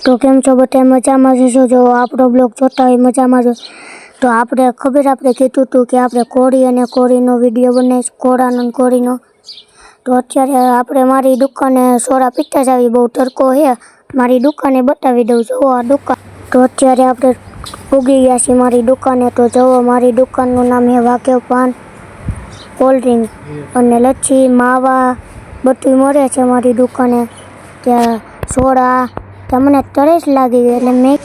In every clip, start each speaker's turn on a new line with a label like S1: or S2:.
S1: તો કેમ છો બધા મજામાં જશો? જો આપણો બ્લોગ જોતા હોય મજામાં જો તો આપણે કીધું હતું કે આપણે કોળી અને કોળીનો વિડીયો બનાવીશ, કોળાનો અને કોળીનો. તો અત્યારે આપણે મારી દુકાને સોડા પીતા જ આવી, બહુ તડકો છે, મારી દુકાને બતાવી દઉં. જુઓ આ દુકાન. તો અત્યારે આપણે ઉગી ગયા છીએ મારી દુકાને. તો જુઓ મારી દુકાનનું નામ છે વાકેફ પાન કોલ્ડ ડ્રિંક અને લચ્છી માવા બધું મળે છે મારી દુકાને. ત્યાં સોડા તમને તરસ લાગી ગઈ એટલે મેં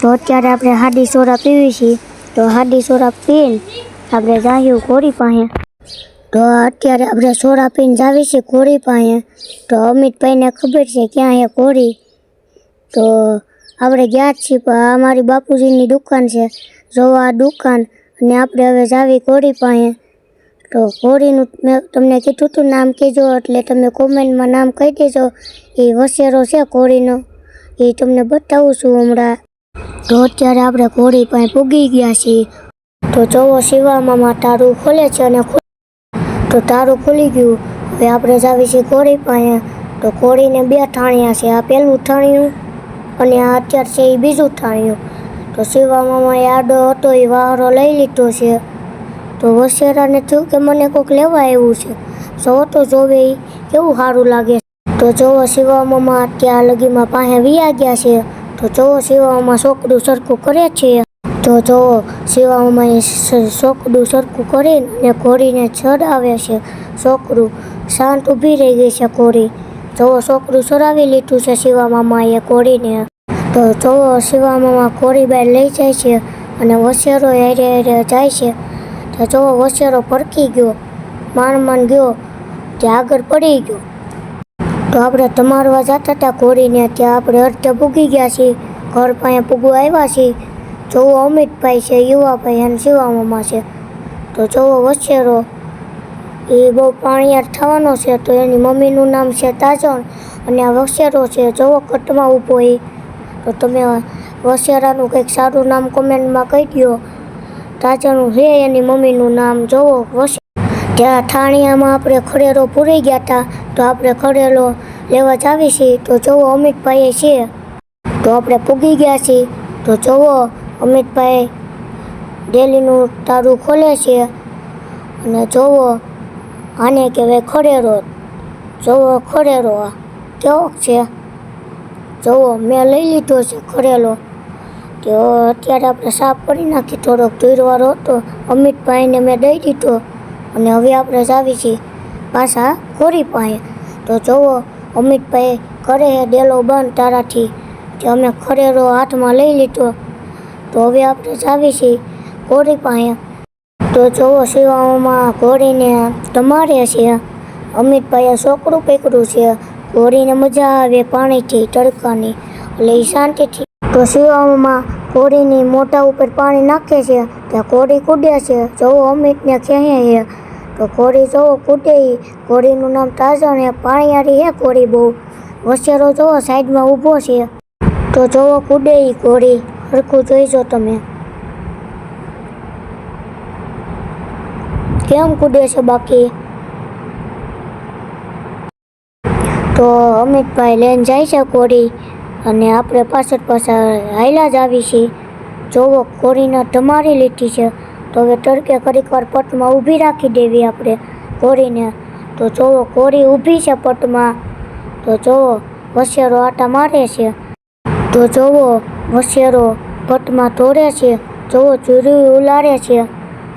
S1: તો અત્યારે આપણે હાડી સોડા પીવી છીએ. તો હાડી સોડા પીને આપણે જાયું કોળી પાસે. તો અત્યારે આપણે સોડા પીને જાવી છીએ કોળી પાસે. તો અમિતભાઈને ખબર છે ક્યાં છે કોળી. તો આપણે ગયા જ છીએ, પણ આ મારી બાપુજીની દુકાન છે. જો આ દુકાન અને આપણે હવે જાવી કોળી પાસે. તો કોળીનું મેં તમને કીધું હતું નામ કહેજો, એટલે તમે કોમેન્ટમાં નામ કહી દેજો. એ વસેરો છે કોળીનો, એ તમને બતાવું છું હમણાં. તો અત્યારે આપણે કોળી પાસે પૂગી ગયા છીએ. તો જોવો શિવા મામા તારું ખોલે છે અને તો તારું ખુલી ગયું. હવે આપણે જાવી છીએ કોળી પાસે. તો કોળીને બે ઠાણિયા છે, આ પહેલું ઠાણિયું અને આ અત્યારે છે એ બીજું ઠાણિયું. તો શિવા મામાએ આડો હતો એ વાહરો લઈ લીધો છે. તો વસેરાને થયું કે મને કોઈક લેવા આવ્યું છે, જો તો જોવે એ કેવું સારું લાગે. તો જોવો શિવા મામા ત્યાં લગીમાં પાસે વિયા ગયા છે. તો જોવો શિવા મામા છોકરું સરખું કરે છે. તો જોવો શિવા મામાએ છોકરું સરખું કરીને કોળીને ચડાવે છે. છોકરું શાંત ઊભી રહી ગઈ છે કોળી. જોવો છોકરું ચડાવી લીધું છે શિવા મામાએ કોળીને. તો જોવો શિવા મામા કોળી બહાર લઈ જાય છે અને વસેરો હારે હારે જાય છે. તો જોવો વસેરો પડકી ગયો, માંડ ગયો, ત્યાં આગળ પડી ગયો. તો આપણે તમારવા જતા હતા કોળીને, ત્યાં આપણે અડધે પૂગી ગયા છીએ, ઘર પાસે પૂગવા આવ્યા છીએ. જોવો અમિતભાઈ છે, યુવાભાઈ અને શિવા મામા છે. તો જોવો વસેરો એ બહુ પાણીયાર થવાનો છે. તો એની મમ્મીનું નામ છે તાજણ અને આ વસેરો છે જોવો કટમાં ઊભો એ. તો તમે વસેરાનું કંઈક સારું નામ કોમેન્ટમાં કહી દો. તાજણનું છે એની મમ્મીનું નામ. જોવો ત્યાં ઠાણિયામાં આપણે ખડેરો પૂરી ગયા હતા. તો આપણે ખડેલો લેવા જાવી છીએ. તો જોવો અમિતભાઈ છે, તો આપણે પૂગી ગયા છીએ. તો જોવો અમિતભાઈ ડેલીનું તારું ખોલે છે અને જોવો આને કહેવાય ખડેરો. જોવો ખડેરો આ કેવો છે, જોવો મેં લઈ લીધો છે ખડેલો. તો અત્યારે આપણે સાફ કરી નાખી, થોડોક ધૂળવાળો હતો, અમિતભાઈને મેં દઈ દીધો અને હવે આપણે જાવી છીએ પાછા કોળી પાસે. તો જોવો અમિતભાઈ કરે છે ડેલો બંધ તારાથી, કે અમે ખડેરો હાથમાં લઈ લીધો. તો હવે આપણે જાવી છીએ કોળી પાસે. તો જોવો શિવા મામા ઘોડીને તમારે છે. અમિતભાઈએ છોકરું પકડ્યું છે, ઘોડીને મજા આવે પાણીથી તડકાની, એટલે એ શાંતિથી. તો શિવા મામા ઘોડીની મોઢા ઉપર પાણી નાખે છે, ત્યાં ઘોડી કૂદે છે. જોવો અમિતને ખેંચે છે. તો ઘોડી જોવો કૂદે. ઘોડીનું નામ તાજણ છે, પાણીયારી છે ઘોડી બહુ. વસેરો જોવો સાઈડમાં ઊભો છે. તો જોવો કૂદે એ ઘોડી, સરખું જોઈજો તમે કેમ કૂદે છે બાકી. તો અમિતભાઈ લઈને જાય છે કોળી અને આપણે પાછળ હાલ્યા જ આવી છીએ. જોવો કોળીને ધમારી લીધી છે. તો હવે તડકે ઘડીક વાર પટમાં ઊભી રાખી દેવી આપણે કોળીને. તો જોવો કોળી ઊભી છે પટમાં. તો જોવો વસેરો આટા મારે છે. તો જોવો વસેરો પટમાં તોડે છે. જોવો ચૂરી ઉલારે છે.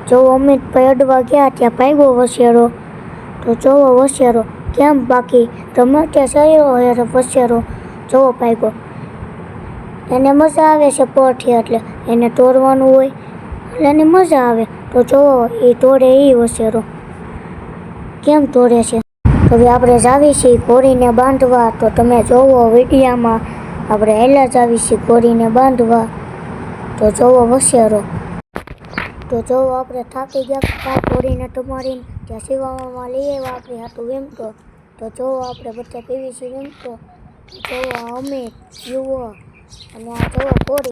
S1: જોવો અમિતભાઈ અડવા ગયા ત્યાં ભાગ્યો વસેરો. તો જોવો વસેરો કેમ બાકી રમતે સર્યો હોય વસેરો, જોવો ભાગ્યો. એને મજા આવે છે પઠી, એટલે એને તોડવાનું હોય એટલે એને મજા આવે. તો જોવો એ તોડે એ વસેરો કેમ તોડે છે. હવે આપણે જાવી છીએ કોળીને બાંધવા. તો તમે જોવો વિડીયામાં આપણે હેલા જ આવી છીએ કોળીને બાંધવા. તો જોવો વસેરો. તો જોવો આપણે થાકી ગયા કોળીને તમારીને, ત્યાં શિવા મામા લઈ આવ્યા આપણી હાટું વેમતો. તો જોવો આપણે બધા પીવી છીએ વેમતો. જોવો અમિત, યુવો અને આ જોવો કોળી.